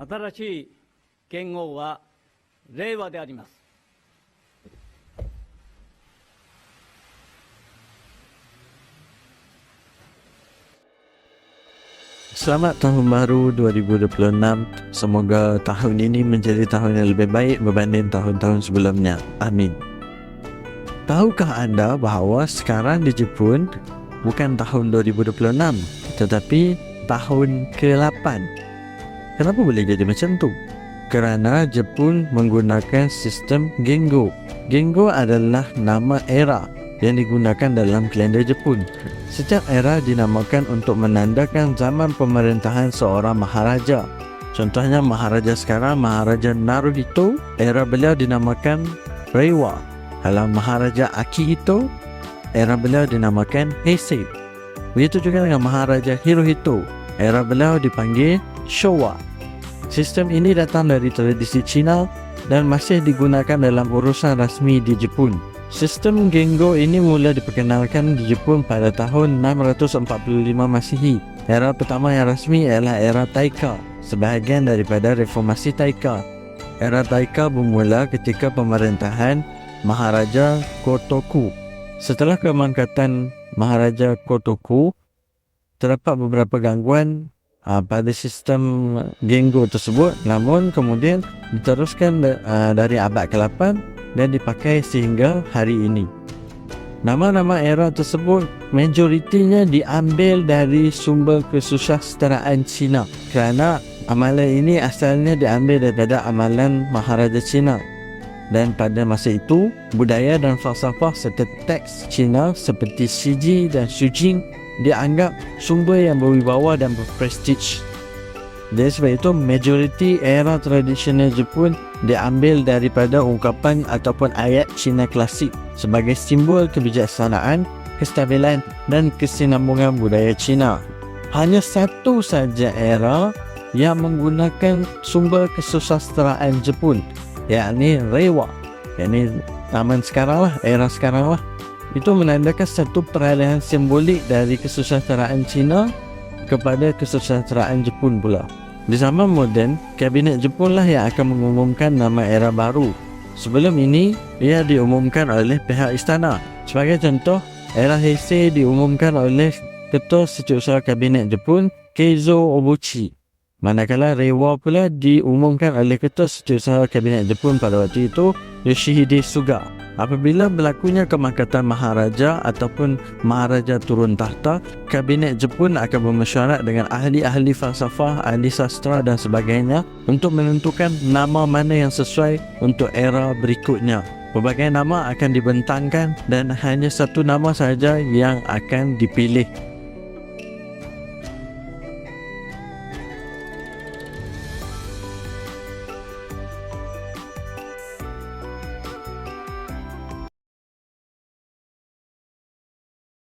新しい元号は令和であります。Selamat Tahun Baru 2026. Semoga tahun ini menjadi tahun yang lebih baik berbanding tahun-tahun sebelumnya. Amin. Tahukah anda bahawa sekarang di Jepun bukan tahun 2026 tetapi tahun ke-8? Kenapa boleh jadi macam tu? Kerana Jepun menggunakan sistem Gengo. Gengo adalah nama era yang digunakan dalam kalender Jepun. Setiap era dinamakan untuk menandakan zaman pemerintahan seorang maharaja. Contohnya maharaja sekarang, Maharaja Naruhito, era beliau dinamakan Reiwa. Kalau Maharaja Akihito, era beliau dinamakan Heisei. Begitu juga dengan Maharaja Hirohito, era beliau dipanggil Showa. Sistem ini datang dari tradisi Cina dan masih digunakan dalam urusan rasmi di Jepun. Sistem Gengo ini mula diperkenalkan di Jepun pada tahun 645 Masihi. Era pertama yang rasmi ialah era Taika, sebahagian daripada reformasi Taika. Era Taika bermula ketika pemerintahan Maharaja Kotoku. Setelah keangkatan Maharaja Kotoku, terdapat beberapa gangguan pada sistem Gengo tersebut, namun kemudian diteruskan dari abad ke-8 dan dipakai sehingga hari ini. Nama-nama era tersebut majoritinya diambil dari sumber kesusasteraan Cina, kerana amalan ini asalnya diambil daripada amalan Maharaja Cina. Dan pada masa itu, budaya dan falsafah serta teks Cina seperti Shiji dan Shujing dianggap sumber yang berwibawa dan berprestij. Jadi sebab itu majoriti era tradisional Jepun diambil daripada ungkapan ataupun ayat Cina klasik sebagai simbol kebijaksanaan, kestabilan dan kesinambungan budaya Cina. Hanya satu saja era yang menggunakan sumber kesusasteraan Jepun, yakni Reiwa, yakni zaman sekarang lah, era sekarang lah. Itu menandakan satu peralihan simbolik dari kesusasteraan Cina kepada kesusasteraan Jepun pula. Di zaman moden, Kabinet Jepun lah yang akan mengumumkan nama era baru. Sebelum ini, ia diumumkan oleh pihak istana. Sebagai contoh, era Heisei diumumkan oleh Ketua Setiausaha Kabinet Jepun, Keizo Obuchi. Manakala Reiwa pula diumumkan oleh Ketua Setiausaha Kabinet Jepun pada waktu itu, Yoshihide Suga. Apabila berlakunya kemangkatan Maharaja ataupun Maharaja turun tahta, Kabinet Jepun akan bermesyuarat dengan ahli-ahli falsafah, ahli sastra dan sebagainya untuk menentukan nama mana yang sesuai untuk era berikutnya. Pelbagai nama akan dibentangkan dan hanya satu nama sahaja yang akan dipilih.